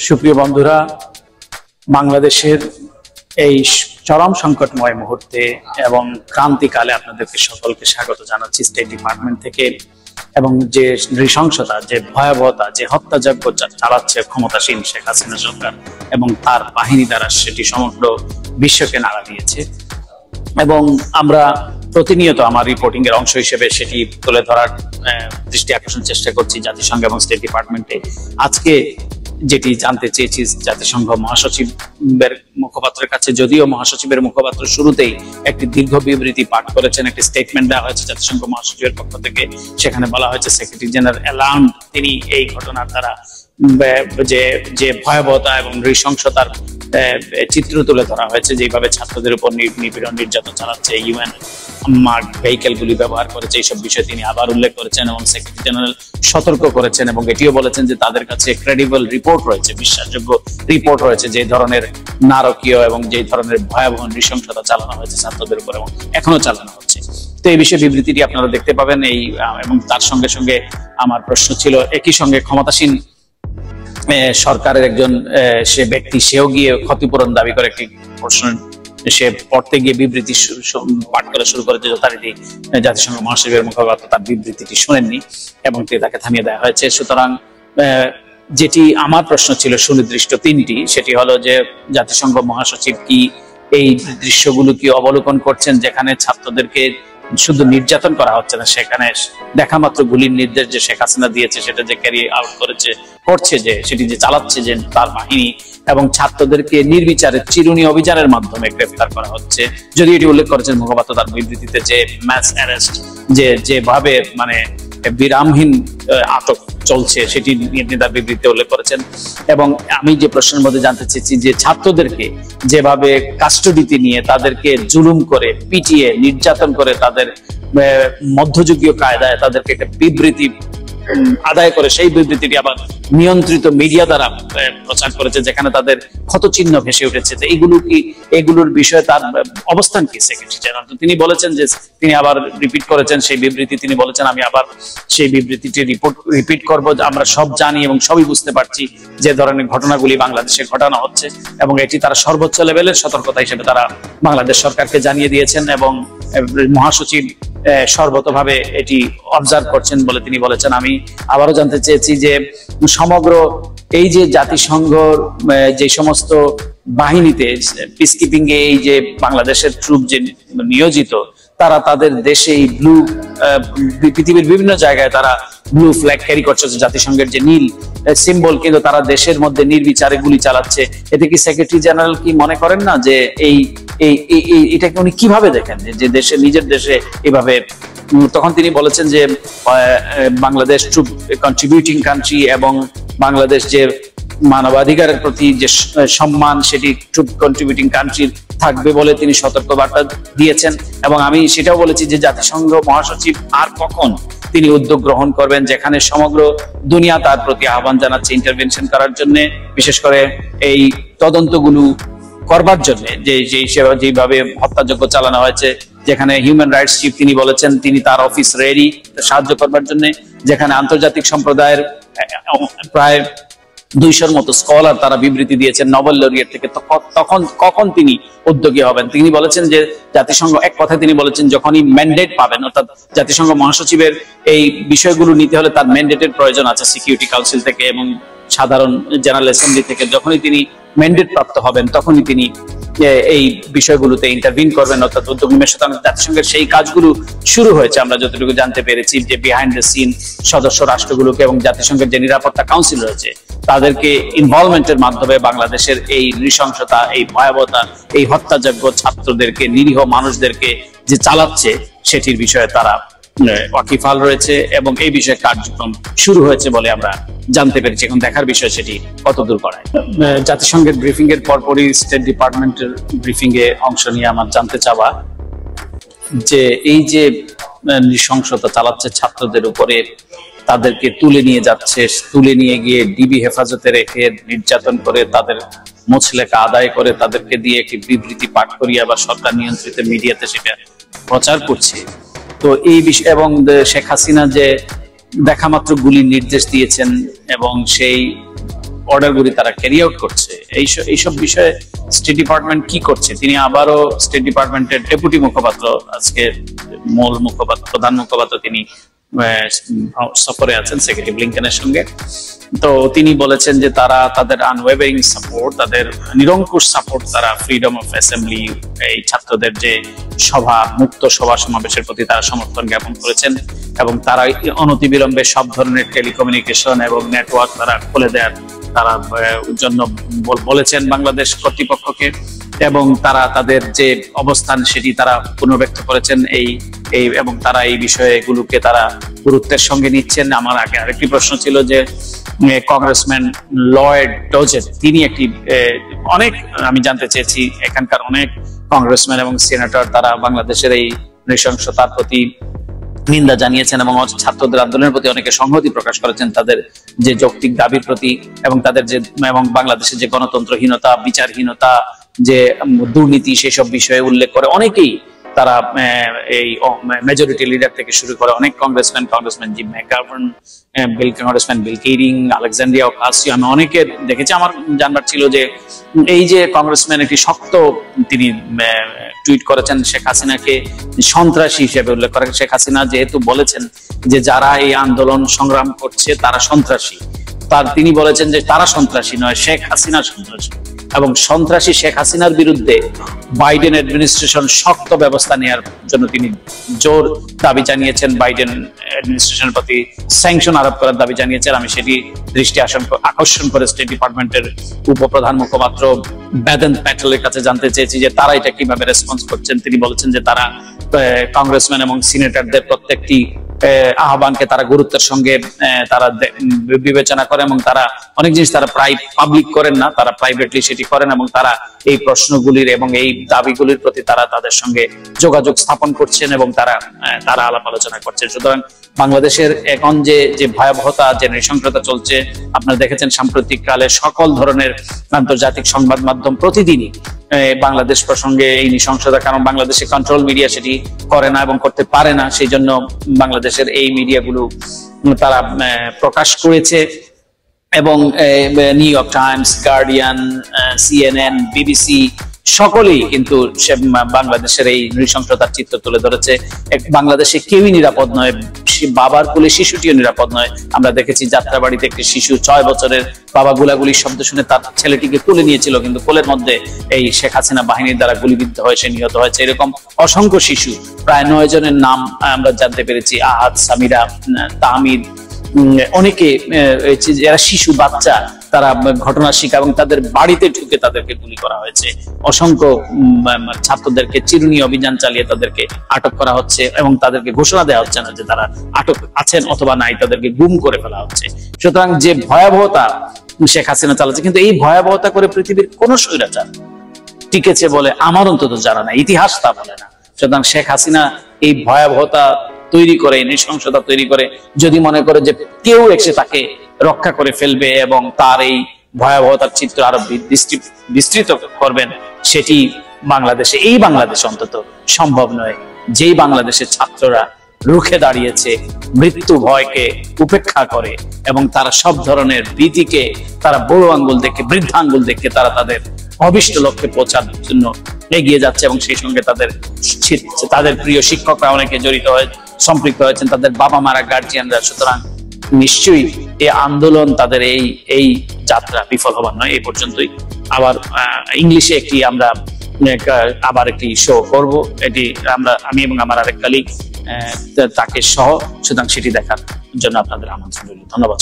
সুপ্রিয় বন্ধুরা, বাংলাদেশের এই চরম সংকটময় মুহূর্তে এবং ক্রান্তিকালে আপনাদেরকে সকলকে স্বাগত জানাচ্ছি স্টেট ডিপার্টমেন্ট থেকে। এবং যে নৃশংসতা, যে ভয়াবহতা, যে হত্যাযজ্ঞ চালাচ্ছে ক্ষমতাসীন শেখ হাসিনা সরকার এবং তার বাহিনী দ্বারা, সেটি সমগ্র বিশ্বকে নাড়া দিয়েছে। এবং আমরা প্রতিনিয়ত আমার রিপোর্টিং এর অংশ হিসেবে সেটি তুলে ধরার দৃষ্টি আকর্ষণ চেষ্টা করছি জাতিসংঘ এবং স্টেট ডিপার্টমেন্টে। আজকে যেটি জানতে চেয়েছি জাতিসংঘ মহাসচিবের মুখপাত্রের কাছে, যদিও মহাসচিবের মুখপাত্র শুরুতেই একটি দীর্ঘ বিবৃতি পাঠ করেছেন, একটি স্টেটমেন্ট দেওয়া হয়েছে জাতিসংঘ মহাসচিবের পক্ষ থেকে। সেখানে বলা হয়েছে সেক্রেটারি জেনারেল অ্যালার্মড, তিনি এই ঘটনার দ্বারা যে ভয়াবহতা এবং নৃশংসতার চিত্র তুলে ধরা হয়েছে, যেভাবে ছাত্রদের উপর নিপীড়ন নির্যাতন চালাচ্ছে, ইউএন মার্ক ভেহিকেল গুলি ব্যবহার করেছে, এইসব বিষয়ে তিনি আবার উল্লেখ করেছেন এবং সেক্রেটারি জেনারেল সতর্ক করেছেন এবং এটিও বলেছেন যে তাদের কাছে ক্রেডিবল রিপোর্ট রয়েছে, বিশ্বাসযোগ্য রিপোর্ট রয়েছে যে ধরনের নারকীয় এবং যে ধরনের ভয়াবহ নৃশংসতা চালানো হয়েছে ছাত্রদের উপর এবং এখনো চালানো হচ্ছে। তো এই বিষয়ে বিবৃতিটি আপনারা দেখতে পাবেন। এবং তার সঙ্গে সঙ্গে আমার প্রশ্ন ছিল, একই সঙ্গে ক্ষমতাসীন সরকারের একজন সে ব্যক্তি, সেও গিয়ে ক্ষতিপূরণ দাবি করে একটি প্রশ্ন সে পড়তে গিয়ে বিবৃতি পাঠ করা শুরু করেছে। যথারীতি জাতিসংঘ মহাসচিবের মুখপাত্র তার বিবৃতিটি শোনেননি এবং তাকে থামিয়ে দেওয়া হয়েছে। সুতরাং যেটি আমার প্রশ্ন ছিল সুনির্দিষ্ট তিনটি, সেটি হলো যে জাতিসংঘ মহাসচিব কি এই দৃশ্যগুলো কি অবলোকন করছেন, যেখানে ছাত্রদেরকে শুধু নির্যাতন করা হচ্ছে না, সেখানে দেখা মাত্র গুলির নির্দেশ যে শেখ হাসিনা দিয়েছে সেটা যে ক্যারি আউট করছে, যে সেটি যে চালাচ্ছে যে তার বাহিনী, এবং ছাত্রদেরকে নির্বিচারে চিরুনি অভিযানের মাধ্যমে গ্রেফতার করা হচ্ছে। যদি এটি উল্লেখ করেছেন মুখপাত্র তার বিবৃতিতে, যে ম্যাস অ্যারেস্ট, যেভাবে মানে বিরামহীন আটক চলছে, সেটি নিয়ে তার বিবৃতিতে উল্লেখ করেছেন। এবং আমি যে প্রশ্নের মধ্যে জানতে চেয়েছি যে ছাত্রদেরকে যেভাবে কাস্টডিতে নিয়ে তাদেরকে জুলুম করে, পিটিয়ে, নির্যাতন করে, তাদের মধ্যযুগীয় কায়দায় তাদেরকে একটা বিবৃতি আদায় করে সেই বিবৃতিটি আবার নিয়ন্ত্রিত মিডিয়া দ্বারা প্রচার করেছে, যেখানে তাদের ক্ষতচিহ্ন ভেসে উঠেছে। এগুলোর বিষয়ে তার অবস্থান কি সেক্রেটারি জেনারেল? তিনি বলেছেন যে, তিনি আবার রিপিট করেছেন সেই বিবৃতি, তিনি বলেছেন আমি আবার সেই বিবৃতিটি রিপিট করব। আমরা সব জানি এবং সবই বুঝতে পারছি যে ধরনের ঘটনাগুলি বাংলাদেশে ঘটানো হচ্ছে এবং এটি তারা সর্বোচ্চ লেভেলের সতর্কতা হিসেবে তারা বাংলাদেশ সরকারকে জানিয়ে দিয়েছেন এবং মহাসচিব সর্বতভাবে এটি অবজার্ভ করছেন বলে তিনি বলেছেন। আমি আবারও জানতে চেয়েছি যে সমগ্র এই যে জাতিসংঘ যে সমস্ত বাহিনীতে পিসকিপিং এ এই যে বাংলাদেশের ট্রুপ যে নিয়োজিত, তারা তাদের দেশে এই পৃথিবীর বিভিন্ন জায়গায় তারা ব্লু ফ্ল্যাগ ক্যারি করছে, জাতিসংঘের যে নীল সিম্বল, কিন্তু তারা দেশের মধ্যে নির্বিচারে গুলি চালাচ্ছে। এতে কি সেক্রেটারি জেনারেল কি মনে করেন না যে এটাকে উনি কিভাবে দেখেন যে দেশে, নিজের দেশে এভাবে? তখন তিনি বলেছেন যে বাংলাদেশ ট্রুপ কন্ট্রিবিউটিং কান্ট্রি এবং বাংলাদেশ যে মানবাধিকারের প্রতি যে সম্মান, সেটি ট্রুপ কন্ট্রিবিউটিং কান্ট্রির থাকবে বলে তিনি সতর্কবার্তা দিয়েছেন। এবং আমি সেটাও বলেছি যে জাতিসংঘ মহাসচিব আর কখন তিনি উদ্যোগ গ্রহণ করবেন, যেখানে সমগ্র দুনিয়া তার প্রতি আহ্বান জানাচ্ছে ইন্টারভেনশন করার জন্য, বিশেষ করে এই তদন্তগুলো করবার জন্য, যেভাবে হত্যাযজ্ঞ চালানো হয়েছে, যেখানে হিউম্যান রাইটস চিফ তিনি বলেছেন তিনি তার অফিস রেডি সাহায্য করবার জন্য, যেখানে আন্তর্জাতিক সম্প্রদায়ের প্রায় 200-র মতো স্কলার তারা বিবৃতি দিয়েছেন নোবেল লরিয়েট থেকে, তখন কখন তিনি উদ্যোগী হবেন? তিনি বলেছেন যে জাতিসংঘ, এক কথায় তিনি বলেছেন যখনই ম্যান্ডেট পাবেন, অর্থাৎ জাতিসংঘ মহাসচিবের এই বিষয়গুলো নিতে হলে তার ম্যান্ডেটের প্রয়োজন আছে সিকিউরিটি কাউন্সিল থেকে এবং সাধারণ জেনারেল অ্যাসেম্বলি থেকে। যখনই তিনি ম্যান্ডেট প্রাপ্ত হবেন তখনই তিনি এই বিষয়গুলোতে ইন্টারভিন করবেন, অর্থাৎ উদ্যোগ নেবেন। সুতরাং জাতিসংঘের সেই কাজগুলো শুরু হয়েছে, আমরা যতটুকু জানতে পেরেছি, যে বিহাইন্ড দ্য সিন সদস্য রাষ্ট্রগুলোকে এবং জাতিসংঘের যে নিরাপত্তা কাউন্সিল রয়েছে তাদেরকে ইনভলভমেন্টের মাধ্যমে বাংলাদেশের এই নৃশংসতা, এই ভয়াবহতা, এই হত্যাযজ্ঞ ছাত্রদেরকে, নিরীহ মানুষদেরকে যে চালাচ্ছে, সেটির বিষয়ে তারা ওয়াকিফাল রয়েছে এবং এই বিষয়ে কার্যক্রম শুরু হয়েছে বলে আমরা জানতে পেরেছি। এখন দেখার বিষয় সেটি কতদূর করায়। জাতিসংঘের ব্রিফিং এর পরপরই স্টেট ডিপার্টমেন্টের ব্রিফিং এ অংশ নিয়ে আমার জানতে চাওয়া যে এই যে নৃশংসতা চালাচ্ছে ছাত্রদের উপরে, তাদেরকে তুলে নিয়ে গিয়ে ডিবি হেফাজতে রেখে নির্যাতন করে, তাদের মুচলেকা আদায় করে, তাদেরকে দিয়ে একটি বিবৃতি পাঠ করিয়ে আবার সরকার নিয়ন্ত্রিত মিডিয়াতে সেটা প্রচার করছে। তো এই বিষয় এবং শেখ হাসিনা যে দেখা মাত্র গুলির নির্দেশ দিয়েছেন এবং সেই অর্ডারগুলি তারা ক্যারি আউট করছে, এইসব বিষয়ে স্টেট ডিপার্টমেন্ট কি করছে? তিনি আবারও স্টেট ডিপার্টমেন্টের ডেপুটি মুখপাত্র, আজকে মূল মুখপাত্র, প্রধান মুখপাত্র, তিনি সফরে আছেন সেক্রেটারি ব্লিংকেনের সঙ্গে। তো তিনি বলেছেন যে তারা তাদের আনওয়েভারিং সাপোর্ট, তাদের নিরঙ্কুশ সাপোর্ট তারা ফ্রিডম অফ অ্যাসেম্বলি, এই ছাত্রদের যে মুক্ত সভা সমাবেশের প্রতি তারা সমর্থন জ্ঞাপন করেছেন, এবং তারা অনতিবিলম্বে সব ধরনের টেলিকমিউনিকেশন এবং নেটওয়ার্ক তারা খুলে দেওয়ার তারা জন্য বলেছেন বাংলাদেশ কর্তৃপক্ষকে, এবং তারা তাদের যে অবস্থান সেটি তারা পুনর্ব্যক্ত করেছেন এবং তারা এই বিষয়গুলোকে তারা গুরুত্বের সঙ্গে নিচ্ছেন। আমার আগে আরেকটি প্রশ্ন ছিল যে কংগ্রেসম্যান লয়েড ডজেন, তিনি আমি জানতে চেয়েছি এখানকার অনেক কংগ্রেসম্যান এবং সিনেটর তারা বাংলাদেশের এই নৃশংসতার প্রতি নিন্দা জানিয়েছেন এবং ছাত্রদের আন্দোলনের প্রতি অনেকে সংহতি প্রকাশ করেছেন, তাদের যে যৌক্তিক দাবির প্রতি, এবং তাদের যে এবং বাংলাদেশের যে গণতন্ত্রহীনতা, বিচারহীনতা, যে দুর্নীতি, সেসব বিষয়ে উল্লেখ করে অনেকেই তারা এই মেজরিটি লিডার থেকে শুরু করে অনেক কংগ্রেসম্যান জিম ম্যাকগাভার্ন, কংগ্রেসম্যান বিল কেরিং, আলেকজান্দ্রিয়া ওকাসিও, আমি অনেকে দেখেছি। আমার জানবার ছিল যে এই যে কংগ্রেসম্যান একটি শক্ত তিনি টুইট করেছেন শেখ হাসিনাকে সন্ত্রাসী হিসেবে উল্লেখ করে। শেখ হাসিনা যেহেতু বলেছেন যে যারা এই আন্দোলন সংগ্রাম করছে তারা সন্ত্রাসী, তিনি বলেছেন যে তারা সন্ত্রাসী নয়, শেখ হাসিনা সন্ত্রাসী, এবং সন্ত্রাসী শেখ হাসিনার বিরুদ্ধে বাইডেন অ্যাডমিনিস্ট্রেশন শক্ত ব্যবস্থা নেওয়ার জন্য তিনি জোর দাবি জানিয়েছেন, বাইডেন অ্যাডমিনিস্ট্রেশনের প্রতি স্যাংশন আরোপ করার দাবি জানিয়েছেন। আমি সেটি দৃষ্টি আকর্ষণ করে স্টেট ডিপার্টমেন্টের উপপ্রধান মুখপাত্র বেদেন প্যাটেলের কাছে জানতে চেয়েছি যে তারা এটা কিভাবে রেসপন্স করছেন। তিনি বলেছেন যে তারা কংগ্রেসম্যান এবং সিনেটরদের প্রত্যেকটি আহ্বানকে তারা গুরুত্বের সঙ্গে তারা বিবেচনা করে, এবং তারা অনেক জিনিস তারা প্রায় পাবলিক করেন না, তারা প্রাইভেটলি সেটি করেন, এবং তারা এই প্রশ্নগুলির এবং এই দাবিগুলির প্রতি তারা তাদের সঙ্গে যোগাযোগ স্থাপন করছেন এবং তারা আলাপ আলোচনা করছেন। সুতরাং বাংলাদেশের এখন যে ভয়াবহতা, যে নৃশংসতা চলছে, আপনারা দেখেছেন সাম্প্রতিক কালে সকল ধরনের আন্তর্জাতিক সংবাদ মাধ্যম প্রতিদিনই বাংলাদেশ প্রসঙ্গে এই নৃশংসতা, কারণ বাংলাদেশে কন্ট্রোল মিডিয়া সেটি করে না এবং করতে পারে না, সেই জন্য বাংলাদেশের এই মিডিয়াগুলো তারা প্রকাশ করেছে, এবং new York Times, guardian, CNN, BBC সকলেই কিন্তু বাংলাদেশের এই নৃশংসতার চিত্র তুলে ধরেছে। বাংলাদেশে কেউই নিরাপদ নয়, বাবার কোলে শিশুটিও নিরাপদ নয়। আমরা দেখেছি যাত্রাবাড়িতে একটি শিশু 6 বছরের, বাবা গুলাগুলির শব্দ শুনে তার ছেলেটিকে তুলে নিয়েছিল, কিন্তু কোলের মধ্যে এই শেখ হাসিনা বাহিনীর দ্বারা গুলিবিদ্ধ হয়ে সে নিহত হয়েছে। এরকম অসংখ্য শিশু, প্রায় 9 জনের নাম আমরা জানতে পেরেছি, আহাদ, সামিরা, তাহমিদ, অনেকে যারা শিশু বাচ্চা তারা ঘটনার শিকার, এবং তাদের বাড়িতে ঢুকে তাদেরকে গুলি করা হয়েছে। অসংখ্য ছাত্রদেরকে চিরুনি অভিযান চালিয়ে তাদেরকে আটক করা হচ্ছে, এবং তাদেরকে ঘোষণা দেওয়া হচ্ছে না যে তারা আটক আছেন অথবা নাই, তাদেরকে গুম করে ফেলা হচ্ছে। সুতরাং যে ভয়াবহতা শেখ হাসিনা চালাচ্ছে, কিন্তু এই ভয়াবহতা করে পৃথিবীর কোন স্বৈরাচার টিকেছে বলে আমার অন্তত জানা নাই, ইতিহাস তা বলে না। সুতরাং শেখ হাসিনা এই ভয়াবহতা তৈরি করে, নৃশংসতা তৈরি করে, যদি মনে করে যে কেউ এসে তাকে রক্ষা করে ফেলবে এবং তার এই ভয়াবহতার চিত্র আরো বিস্তৃত করবেন, সেটি এই বাংলাদেশে অন্তত সম্ভব নয়। যেই বাংলাদেশের ছাত্ররা রুখে দাঁড়িয়েছে, মৃত্যু ভয়কে উপেক্ষা করে, এবং তারা সব ধরনের ভীতিকে তারা বড় আঙ্গুল দেখে, বৃদ্ধা আঙ্গুল দেখে তারা তাদের অভিষ্ট লক্ষ্যে পৌঁছার জন্য এগিয়ে যাচ্ছে, এবং সেই সঙ্গে তাদের প্রিয় শিক্ষকরা অনেকে সম্পৃক্ত হয়েছেন, তাদের বাবা মারা, গার্জিয়ানরা। সুতরাং নিশ্চয়ই এই আন্দোলন, তাদের এই যাত্রা বিফল হবার নয়। এই পর্যন্তই। আবার ইংলিশে আবার একটি শো করব, এটি আমি এবং আমার আরেক কালিগ তাকে সহ, সুতরাং সেটি দেখার জন্য আপনাদের আমন্ত্রণ রইল। ধন্যবাদ।